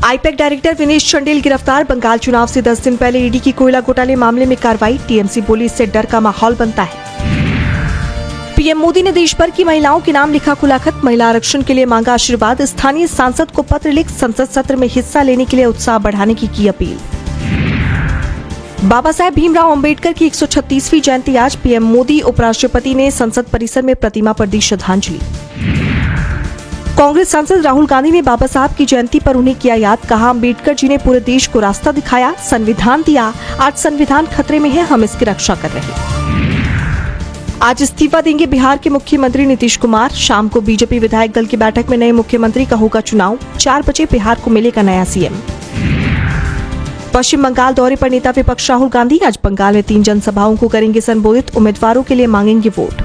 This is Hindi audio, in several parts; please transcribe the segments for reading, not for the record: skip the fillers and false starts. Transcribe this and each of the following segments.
आईपैक डायरेक्टर विनेश चंडेल गिरफ्तार। बंगाल चुनाव से 10 दिन पहले ईडी की कोयला घोटाले मामले में कार्रवाई। टीएमसी बोली इससे डर का माहौल बनता है। पीएम मोदी ने देश भर की महिलाओं के नाम लिखा खुला खत। महिला आरक्षण के लिए मांगा आशीर्वाद। स्थानीय सांसद को पत्र लिख संसद सत्र में हिस्सा लेने के लिए उत्साह बढ़ाने की अपील। बाबा साहेब भीमराव अंबेडकर की 136वीं जयंती आज। पीएम मोदी, उपराष्ट्रपति ने संसद परिसर में प्रतिमा पर दी श्रद्धांजलि। कांग्रेस सांसद राहुल गांधी ने बाबा साहब की जयंती पर उन्हें किया याद। कहा, अंबेडकर जी ने पूरे देश को रास्ता दिखाया, संविधान दिया। आज संविधान खतरे में है, हम इसकी रक्षा कर रहे हैं। आज इस्तीफा देंगे बिहार के मुख्यमंत्री नीतीश कुमार। शाम को बीजेपी विधायक दल की बैठक में नए मुख्यमंत्री का होगा चुनाव। 4 बजे बिहार को मिलेगा नया सीएम। पश्चिम बंगाल दौरे पर नेता विपक्ष राहुल गांधी आज बंगाल में 3 जनसभाओं को करेंगे संबोधित। उम्मीदवारों के लिए मांगेंगे वोट।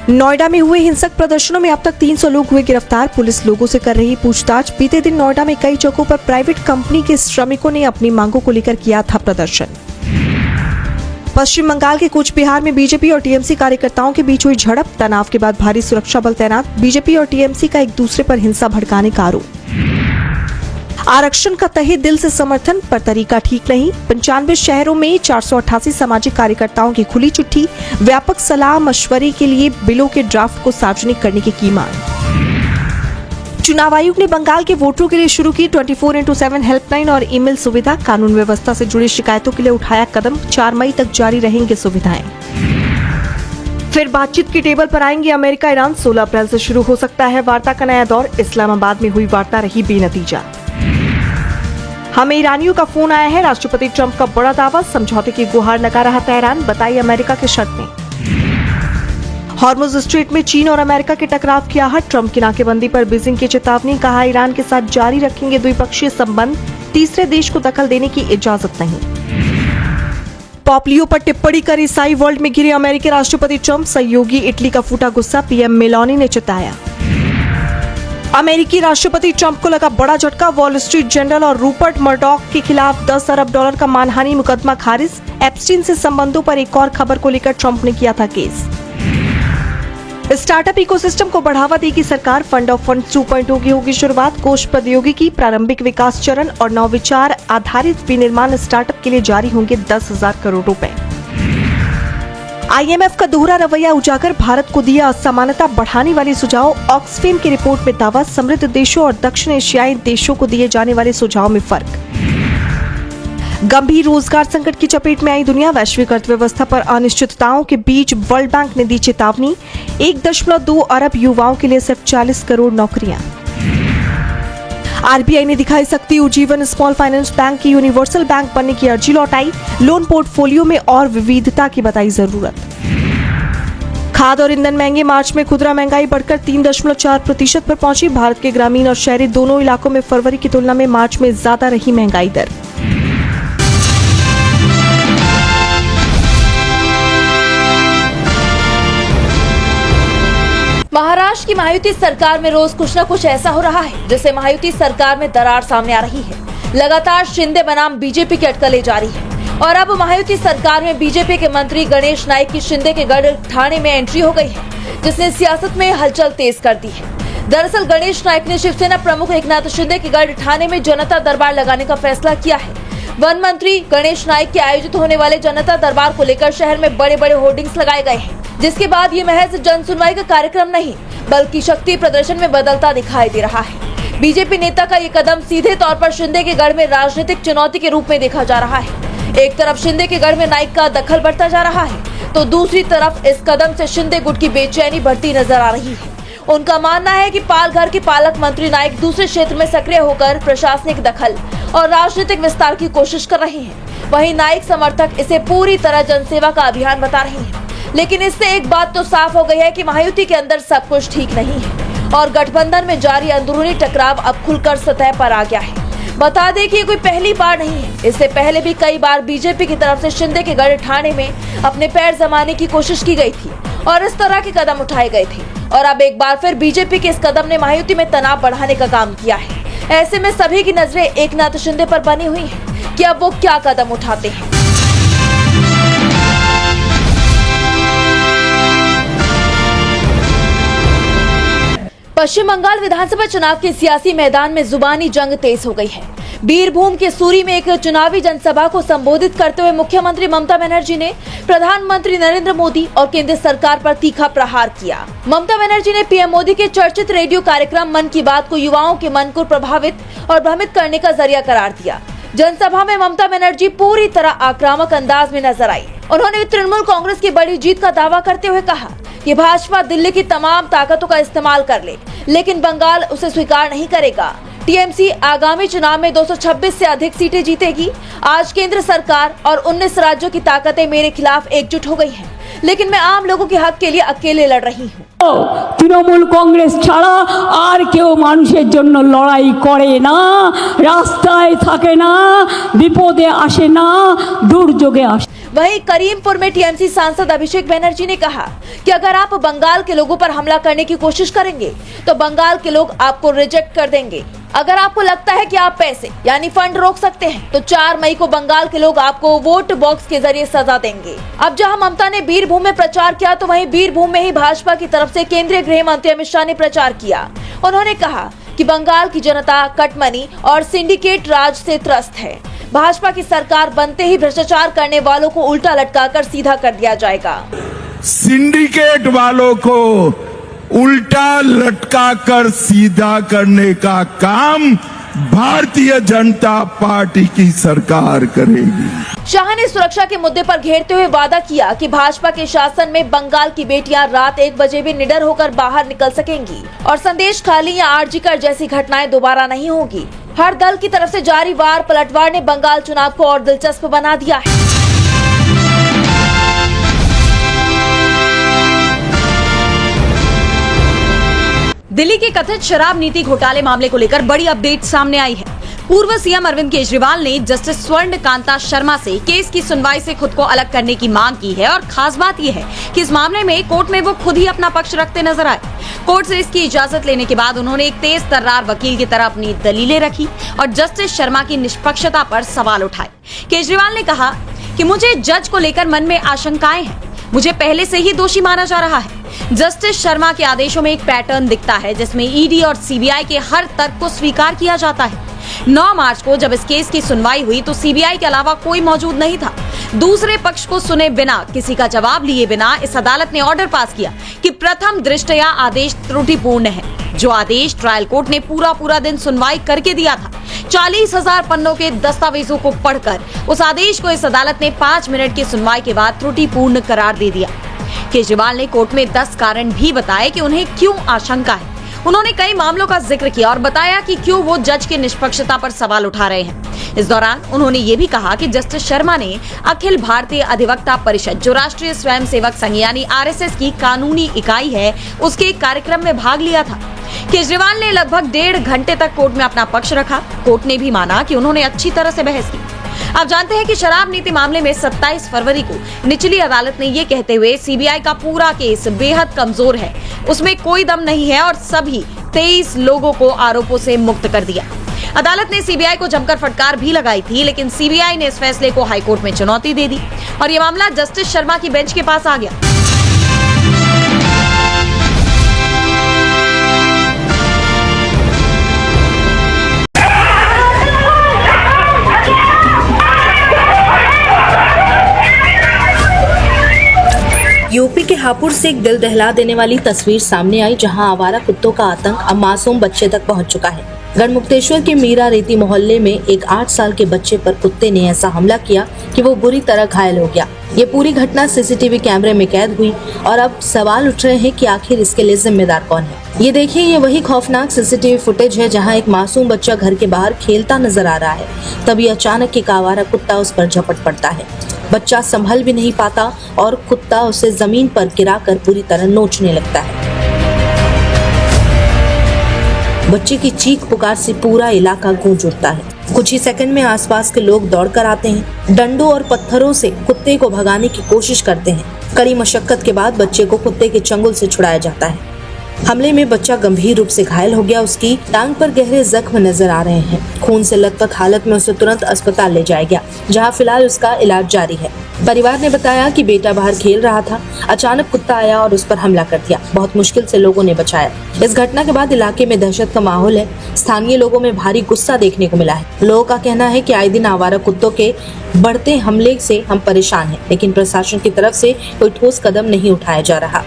नोएडा में हुए हिंसक प्रदर्शनों में अब तक 300 लोग हुए गिरफ्तार। पुलिस लोगों से कर रही पूछताछ। बीते दिन नोएडा में कई जगहों पर प्राइवेट कंपनी के श्रमिकों ने अपनी मांगों को लेकर किया था प्रदर्शन। पश्चिम बंगाल के कूच बिहार में बीजेपी और टीएमसी कार्यकर्ताओं के बीच हुई झड़प। तनाव के बाद भारी सुरक्षा बल तैनात। बीजेपी और टीएमसी का एक दूसरे पर हिंसा भड़काने का आरोप। आरक्षण का तहे दिल से समर्थन, पर तरीका ठीक नहीं। 95 शहरों में 488 सामाजिक कार्यकर्ताओं की खुली चिट्ठी। व्यापक सलाह मशवरे के लिए बिलों के ड्राफ्ट को सार्वजनिक करने की मांग। चुनाव आयोग ने बंगाल के वोटरों के लिए शुरू की 24x7 हेल्पलाइन और ईमेल सुविधा। कानून व्यवस्था से जुड़ी शिकायतों के लिए उठाया कदम। 4 मई तक जारी रहेंगे सुविधाएं। फिर बातचीत की टेबल पर आएंगे अमेरिका ईरान। 16 अप्रैल से शुरू हो सकता है वार्ता का नया दौर। इस्लामाबाद में हुई वार्ता रही बेनतीजा। हमें ईरानियों का फोन आया है। राष्ट्रपति ट्रंप का बड़ा दावा। समझौते की गुहार लगा रहा तेहरान। बताई अमेरिका की शर्तें। हॉर्मुज स्ट्रेट में चीन और अमेरिका के टकराव की आहट। ट्रंप की नाकेबंदी पर बीजिंग की चेतावनी। कहा, ईरान के साथ जारी रखेंगे द्विपक्षीय संबंध। तीसरे देश को दखल देने की इजाजत नहीं। पॉप लियो पर टिप्पणी कर ईसाई वर्ल्ड में घिरे अमेरिकी राष्ट्रपति ट्रंप। सहयोगी इटली का फूटा गुस्सा। पीएम मेलोनी ने चिताया। अमेरिकी राष्ट्रपति ट्रंप को लगा बड़ा झटका। वॉल स्ट्रीट जर्नल और रूपर्ट मर्डॉक के खिलाफ 10 अरब डॉलर का मानहानि मुकदमा खारिज। एप्स्टीन से संबंधों पर एक और खबर को लेकर ट्रंप ने किया था केस। स्टार्टअप इकोसिस्टम को बढ़ावा देगी सरकार। फंड ऑफ फंड 2.0 की होगी शुरुआत। कोष प्रौद्योगिकी, प्रारंभिक विकास चरण और नवविचार आधारित विनिर्माण स्टार्टअप के लिए जारी होंगे 10,000 करोड़ रुपए। आईएमएफ का दोहरा रवैया उजागर। भारत को दिया असमानता बढ़ाने वाले सुझाव। ऑक्सफेम की रिपोर्ट में दावा। समृद्ध देशों और दक्षिण एशियाई देशों को दिए जाने वाले सुझाव में फर्क। गंभीर रोजगार संकट की चपेट में आई दुनिया। वैश्विक अर्थव्यवस्था पर अनिश्चितताओं के बीच वर्ल्ड बैंक ने दी चेतावनी। 1.2 अरब युवाओं के लिए सिर्फ 40 करोड़ नौकरियां। आरबीआई ने दिखाई सकती उज्जीवन स्मॉल फाइनेंस बैंक की यूनिवर्सल बैंक बनने की अर्जी लौटाई। लोन पोर्टफोलियो में और विविधता की बताई जरूरत। खाद और ईंधन महंगे। मार्च में खुदरा महंगाई बढ़कर 3.4% पर पहुंची। भारत के ग्रामीण और शहरी दोनों इलाकों में फरवरी की तुलना में मार्च में ज्यादा रही महंगाई दर। महाराष्ट्र की महायुति सरकार में रोज कुछ न कुछ ऐसा हो रहा है जिससे महायुति सरकार में दरार सामने आ रही है। लगातार शिंदे बनाम बीजेपी की अटकलें जारी है और अब महायुति सरकार में बीजेपी के मंत्री गणेश नाइक की शिंदे के गढ़ ठाणे में एंट्री हो गई है, जिसने सियासत में हलचल तेज कर दी है। दरअसल गणेश नाइक ने शिवसेना प्रमुख एकनाथ शिंदे के गढ़ ठाणे में जनता दरबार लगाने का फैसला किया है। वन मंत्री गणेश नाइक के आयोजित होने वाले जनता दरबार को लेकर शहर में बड़े बड़े होर्डिंग्स लगाए गए हैं, जिसके बाद ये महज जन सुनवाई का कार्यक्रम नहीं बल्कि शक्ति प्रदर्शन में बदलता दिखाई दे रहा है। बीजेपी नेता का ये कदम सीधे तौर पर शिंदे के गढ़ में राजनीतिक चुनौती के रूप में देखा जा रहा है। एक तरफ शिंदे के गढ़ में नाइक का दखल बढ़ता जा रहा है, तो दूसरी तरफ इस कदम से शिंदे गुट की बेचैनी बढ़ती नजर आ रही है। उनका मानना है कि पालघर के पालक मंत्री नाइक दूसरे क्षेत्र में सक्रिय होकर प्रशासनिक दखल और राजनीतिक विस्तार की कोशिश कर रहे हैं। वहीं नाइक समर्थक इसे पूरी तरह जनसेवा का अभियान बता रहे हैं। लेकिन इससे एक बात तो साफ हो गई है कि महायुति के अंदर सब कुछ ठीक नहीं है और गठबंधन में जारी अंदरूनी टकराव अब खुलकर सतह पर आ गया है। बता दें कि ये कोई पहली बार नहीं है। इससे पहले भी कई बार बीजेपी की तरफ से शिंदे के गढ़ ठाणे में अपने पैर जमाने की कोशिश की गई थी और इस तरह के कदम उठाए गए थे। और अब एक बार फिर बीजेपी के इस कदम ने महायुति में तनाव बढ़ाने का काम किया है। ऐसे में सभी की नजरें एकनाथ शिंदे पर बनी हुई हैं कि अब वो क्या कदम उठाते हैं। पश्चिम बंगाल विधानसभा चुनाव के सियासी मैदान में जुबानी जंग तेज हो गई है। बीरभूम के सूरी में एक चुनावी जनसभा को संबोधित करते हुए मुख्यमंत्री ममता बनर्जी ने प्रधानमंत्री नरेंद्र मोदी और केंद्र सरकार पर तीखा प्रहार किया। ममता बनर्जी ने पीएम मोदी के चर्चित रेडियो कार्यक्रम मन की बात को युवाओं के मन को प्रभावित और भ्रमित करने का जरिया करार दिया। जनसभा में ममता बनर्जी पूरी तरह आक्रामक अंदाज में नजर आई। उन्होंने तृणमूल कांग्रेस की बड़ी जीत का दावा करते हुए कहा कि भाजपा दिल्ली की तमाम ताकतों का इस्तेमाल कर ले, लेकिन बंगाल उसे स्वीकार नहीं करेगा। टीएमसी आगामी चुनाव में 226 से अधिक सीटें जीतेगी। आज केंद्र सरकार और 19 राज्यों की ताकतें मेरे खिलाफ एकजुट हो गई हैं, लेकिन मैं आम लोगों के हक के लिए अकेले लड़ रही हूँ। তৃণমূল কংগ্রেস ছাড়া আর কেউ মানুষের জন্য লড়াই করে না, রাস্তায় থাকে না, বিপদে আসে না, দুর্যোগে আসে। वहीं करीमपुर में टीएमसी सांसद अभिषेक बनर्जी ने कहा कि अगर आप बंगाल के लोगों पर हमला करने की कोशिश करेंगे तो बंगाल के लोग आपको रिजेक्ट कर देंगे। अगर आपको लगता है कि आप पैसे यानी फंड रोक सकते हैं तो 4 मई को बंगाल के लोग आपको वोट बॉक्स के जरिए सजा देंगे। अब जहां ममता ने बीरभूम में प्रचार किया तो वहीं बीरभूम में ही भाजपा की तरफ से केंद्रीय गृह मंत्री अमित शाह ने प्रचार किया। उन्होंने कहा कि बंगाल की जनता कटमनी और सिंडिकेट राज से त्रस्त है। भाजपा की सरकार बनते ही भ्रष्टाचार करने वालों को उल्टा लटकाकर सीधा कर दिया जाएगा। सिंडिकेट वालों को उल्टा लटका कर सीधा करने का काम भारतीय जनता पार्टी की सरकार करेगी। शाह ने सुरक्षा के मुद्दे पर घेरते हुए वादा किया कि भाजपा के शासन में बंगाल की बेटियां रात 1 बजे भी निडर होकर बाहर निकल सकेंगी और संदेश खाली या आरजीकर जैसी घटनाएं दोबारा नहीं होगी। हर दल की तरफ से जारी वार पलटवार ने बंगाल चुनाव को और दिलचस्प बना दिया है। दिल्ली के कथित शराब नीति घोटाले मामले को लेकर बड़ी अपडेट सामने आई है। पूर्व सीएम अरविंद केजरीवाल ने जस्टिस स्वर्ण कांता शर्मा से केस की सुनवाई से खुद को अलग करने की मांग की है और खास बात यह है कि इस मामले में कोर्ट में वो खुद ही अपना पक्ष रखते नजर आए। कोर्ट से इसकी इजाजत लेने के बाद उन्होंने एक तेज तर्रार वकील की तरह अपनी दलीलें रखी और जस्टिस शर्मा की निष्पक्षता पर सवाल उठाए। केजरीवाल ने कहा कि मुझे जज को लेकर मन में आशंकाएं हैं, मुझे पहले से ही दोषी माना जा रहा है। जस्टिस शर्मा के आदेशों में एक पैटर्न दिखता है जिसमें ईडी और सीबीआई के हर तर्क को स्वीकार किया जाता है। 9 मार्च को जब इस केस की सुनवाई हुई तो सीबीआई के अलावा कोई मौजूद नहीं था। दूसरे पक्ष को सुने बिना, किसी का जवाब लिए बिना इस अदालत ने ऑर्डर पास किया कि प्रथम दृष्टया आदेश त्रुटिपूर्ण है। जो आदेश ट्रायल कोर्ट ने पूरा दिन सुनवाई करके दिया था। 40,000 पन्नों के दस्तावेजों को पढ़कर उस आदेश को इस अदालत ने 5 मिनट की सुनवाई के बाद त्रुटिपूर्ण करार दे दिया। केजरीवाल ने कोर्ट में 10 कारण भी बताए कि उन्हें क्यों आशंका है। उन्होंने कई मामलों का जिक्र किया और बताया कि क्यों वो जज की निष्पक्षता पर सवाल उठा रहे हैं। इस दौरान उन्होंने ये भी कहा कि जस्टिस शर्मा ने अखिल भारतीय अधिवक्ता परिषद, जो राष्ट्रीय स्वयंसेवक संघ यानी आरएसएस की कानूनी इकाई है, उसके एक कार्यक्रम में भाग लिया था। केजरीवाल ने लगभग 1.5 घंटे तक कोर्ट में अपना पक्ष रखा। कोर्ट ने भी माना कि उन्होंने अच्छी तरह से बहस की। आप जानते हैं कि शराब नीति मामले में 27 फरवरी को निचली अदालत ने ये कहते हुए सीबीआई का पूरा केस बेहद कमजोर है, उसमें कोई दम नहीं है और सभी 23 लोगों को आरोपों से मुक्त कर दिया। अदालत ने सीबीआई को जमकर फटकार भी लगाई थी, लेकिन सीबीआई ने इस फैसले को हाईकोर्ट में चुनौती दे दी और ये मामला जस्टिस शर्मा की बेंच के पास आ गया। यूपी के हापुड़ से एक दिल दहला देने वाली तस्वीर सामने आई, जहां आवारा कुत्तों का आतंक अब मासूम बच्चे तक पहुंच चुका है। गढ़मुक्तेश्वर के मीरा रेती मोहल्ले में एक 8 साल के बच्चे पर कुत्ते ने ऐसा हमला किया कि वो बुरी तरह घायल हो गया। ये पूरी घटना सीसीटीवी कैमरे में कैद हुई और अब सवाल उठ रहे हैं कि आखिर इसके लिए जिम्मेदार कौन है। ये देखिए, ये वही खौफनाक सीसीटीवी फुटेज है जहां एक मासूम बच्चा घर के बाहर खेलता नजर आ रहा है। तभी अचानक एक आवारा कुत्ता उस पर झपट पड़ता है। बच्चा संभल भी नहीं पाता और कुत्ता उसे जमीन पर गिराकर पूरी तरह नोचने लगता है। बच्चे की चीख पुकार से पूरा इलाका गूंज उठता है। कुछ ही सेकंड में आसपास के लोग दौड़कर आते हैं, डंडों और पत्थरों से कुत्ते को भगाने की कोशिश करते हैं। कड़ी मशक्कत के बाद बच्चे को कुत्ते के चंगुल से छुड़ाया जाता है। हमले में बच्चा गंभीर रूप से घायल हो गया। उसकी टांग पर गहरे जख्म नजर आ रहे हैं। खून से लथपथ हालत में उसे तुरंत अस्पताल ले जाया गया, जहां फिलहाल उसका इलाज जारी है। परिवार ने बताया कि बेटा बाहर खेल रहा था, अचानक कुत्ता आया और उस पर हमला कर दिया। बहुत मुश्किल से लोगों ने बचाया। इस घटना के बाद इलाके में दहशत का माहौल है। स्थानीय लोगों में भारी गुस्सा देखने को मिला है। लोगों का कहना है कि आए दिन आवारा कुत्तों के बढ़ते हमले से हम परेशान हैं, लेकिन प्रशासन की तरफ से कोई ठोस कदम नहीं उठाया जा रहा।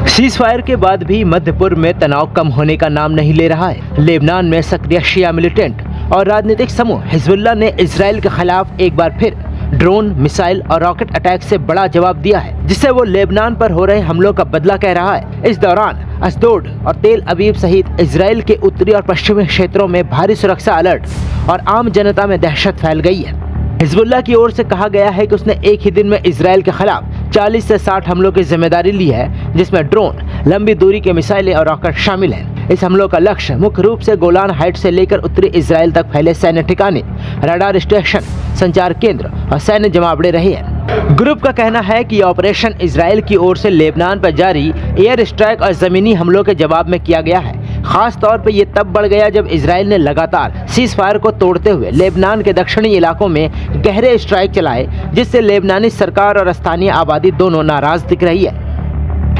सीज फायर के बाद भी मध्य पूर्व में तनाव कम होने का नाम नहीं ले रहा है। लेबनान में सक्रिय शिया मिलिटेंट और राजनीतिक समूह हिजबुल्लाह ने इजराइल के खिलाफ एक बार फिर ड्रोन, मिसाइल और रॉकेट अटैक से बड़ा जवाब दिया है, जिससे वो लेबनान पर हो रहे हमलों का बदला कह रहा है। इस दौरान अशदोद और तेल अवीव सहित इजराइल के उत्तरी और पश्चिमी क्षेत्रों में भारी सुरक्षा अलर्ट और आम जनता में दहशत फैल गई है। हिजबुल्लाह की ओर से कहा गया है कि उसने एक ही दिन में इजराइल के खिलाफ 40 से 60 हमलों की जिम्मेदारी ली है, जिसमें ड्रोन, लंबी दूरी के मिसाइलें और रॉकेट शामिल हैं। इस हमलों का लक्ष्य मुख्य रूप से गोलान हाइट से लेकर उत्तरी इजराइल तक फैले सैन्य ठिकाने, रडार स्टेशन, संचार केंद्र और सैन्य जमावड़े रहे हैं। ग्रुप का कहना है कि यह ऑपरेशन इजराइल की ओर से लेबनान पर जारी एयर स्ट्राइक और जमीनी हमलों के जवाब में किया गया है। खास तौर पर यह तब बढ़ गया जब इजराइल ने लगातार सीज फायर को तोड़ते हुए लेबनान के दक्षिणी इलाकों में गहरे स्ट्राइक चलाए, जिससे लेबनानी सरकार और स्थानीय आबादी दोनों नाराज दिख रही है।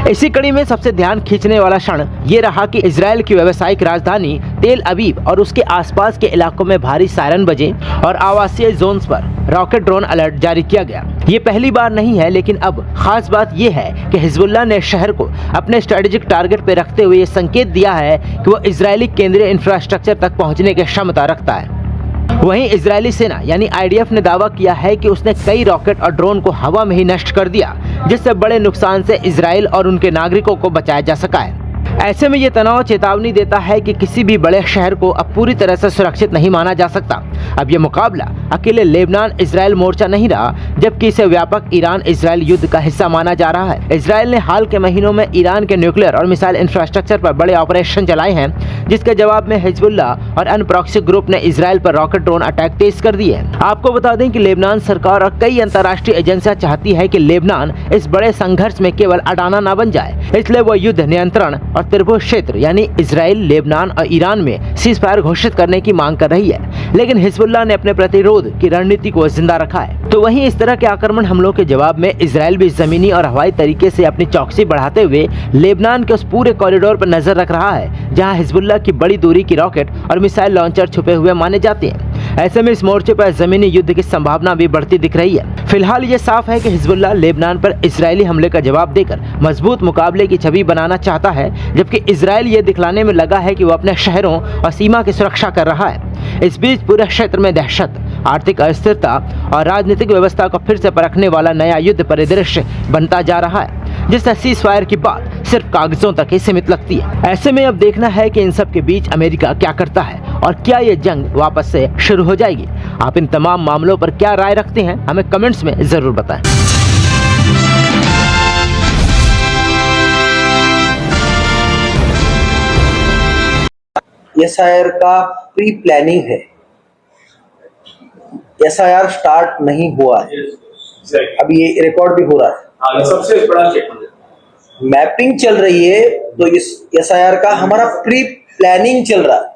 इसी कड़ी में सबसे ध्यान खींचने वाला क्षण ये रहा कि इजराइल की व्यावसायिक राजधानी तेल अवीव और उसके आसपास के इलाकों में भारी सायरन बजे और आवासीय जोन्स पर रॉकेट ड्रोन अलर्ट जारी किया गया। ये पहली बार नहीं है, लेकिन अब खास बात यह है कि हिजबुल्लाह ने शहर को अपने स्ट्रेटेजिक टारगेट पर रखते हुए ये संकेत दिया है कि वो इजरायली केंद्रीय इंफ्रास्ट्रक्चर तक पहुंचने की क्षमता रखता है। वहीं इजरायली सेना यानी आईडीएफ ने दावा किया है कि उसने कई रॉकेट और ड्रोन को हवा में ही नष्ट कर दिया, जिससे बड़े नुकसान से इजराइल और उनके नागरिकों को बचाया जा सका है। ऐसे में ये तनाव चेतावनी देता है कि किसी भी बड़े शहर को अब पूरी तरह से सुरक्षित नहीं माना जा सकता। अब ये मुकाबला अकेले लेबनान इजराइल मोर्चा नहीं रहा, जबकि इसे व्यापक ईरान इजराइल युद्ध का हिस्सा माना जा रहा है। इजराइल ने हाल के महीनों में ईरान के न्यूक्लियर और मिसाइल इंफ्रास्ट्रक्चर पर बड़े ऑपरेशन चलाए हैं, जिसके जवाब में हिजबुल्लाह और अन्य प्रॉक्सी ग्रुप ने इजराइल पर रॉकेट ड्रोन अटैक तेज कर दिए हैं। आपको बता दें कि लेबनान सरकार और कई अंतर्राष्ट्रीय एजेंसियां चाहती है कि लेबनान इस बड़े संघर्ष में केवल अडाना न बन जाए, इसलिए वो युद्ध नियंत्रण और त्रिभुज क्षेत्र यानी इजराइल, लेबनान और ईरान में सीज फायर घोषित करने की मांग कर रही है। लेकिन हिजबुल्लाह ने अपने प्रतिरोध की रणनीति को जिंदा रखा है। तो वहीं इस तरह के आक्रमण हमलों के जवाब में इजराइल भी जमीनी और हवाई तरीके से अपनी चौकसी बढ़ाते हुए लेबनान के उस पूरे कॉरिडोर पर नजर रख रहा है जहां हिजबुल्लाह की बड़ी दूरी की रॉकेट और मिसाइल लॉन्चर छुपे हुए माने जाते हैं। ऐसे में इस मोर्चे पर जमीनी युद्ध की संभावना भी बढ़ती दिख रही है। फिलहाल ये साफ है कि हिजबुल्लाह लेबनान पर इजरायली हमले का जवाब देकर मजबूत मुकाबले की छवि बनाना चाहता है, जबकि इजराइल ये दिखलाने में लगा है कि वो अपने शहरों और सीमा की सुरक्षा कर रहा है। इस बीच पूरे क्षेत्र में दहशत, आर्थिक अस्थिरता और राजनीतिक व्यवस्था को फिर से परखने वाला नया युद्ध परिदृश्य बनता जा रहा है, जिससे सीज फायर की बात सिर्फ कागजों तक ही सीमित लगती है। ऐसे में अब देखना है कि इन सब के बीच अमेरिका क्या करता है और क्या ये जंग वापस से शुरू हो जाएगी। आप इन तमाम मामलों पर क्या राय रखते हैं, हमें कमेंट्स में जरूर बताएं। एसआईआर का प्री प्लानिंग है। एसआईआर स्टार्ट नहीं हुआ है, अभी ये रिकॉर्ड भी हो रहा है। सबसे बड़ा मैपिंग चल रही है, तो इस एसआईआर का हमारा प्री प्लानिंग चल रहा है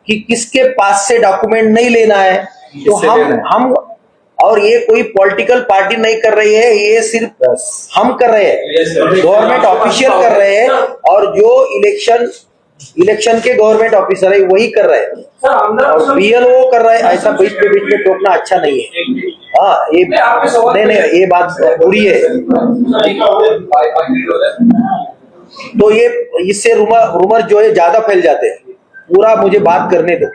कि किसके पास से डॉक्यूमेंट नहीं लेना है। तो हम और ये कोई पॉलिटिकल पार्टी नहीं कर रही है, ये सिर्फ हम कर रहे हैं, गवर्नमेंट ऑफिशियल कर रहे हैं, और जो इलेक्शन के गवर्नमेंट ऑफिसर है वही कर रहे हैं, और बीएलओ कर रहे हैं। ऐसा बीच में टोकना अच्छा नहीं है। हाँ, ये नहीं, ये बात बुरी है। तो ये इससे रूमर जो है ज्यादा फैल जाते हैं। पूरा मुझे बात करने दो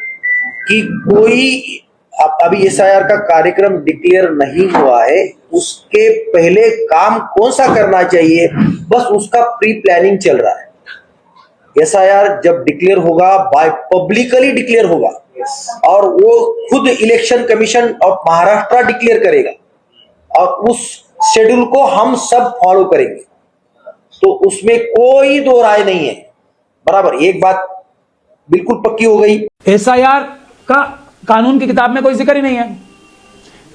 कि कोई अभी एसआईआर का कार्यक्रम डिक्लेयर नहीं हुआ है, उसके पहले काम कौन सा करना चाहिए, बस उसका प्री प्लानिंग चल रहा है। एसआईआर जब डिक्लेयर होगा, बाय पब्लिकली डिक्लेयर होगा, और वो खुद election commission of Maharashtra declare करेगा, और उस शेड्यूल को हम सब फॉलो करेंगे। तो उसमें कोई दो राय नहीं है। बराबर, एक बात बिल्कुल पक्की हो गई। एसआईआर का कानून की किताब में कोई जिक्र ही नहीं है।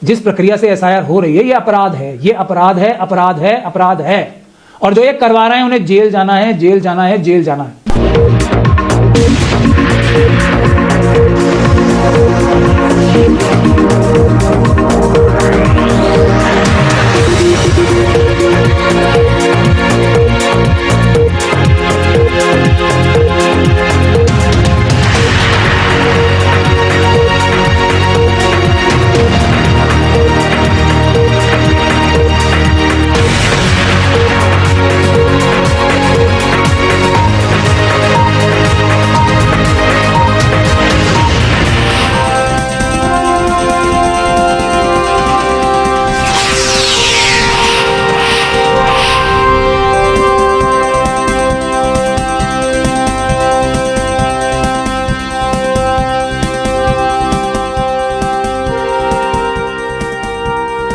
जिस प्रक्रिया से एसआईआर हो रही है, ये अपराध है, ये अपराध है, अपराध है, अपराध है। और जो ये करवा रहे हैं उन्हें जेल जाना है, जेल जाना है, जेल जाना है।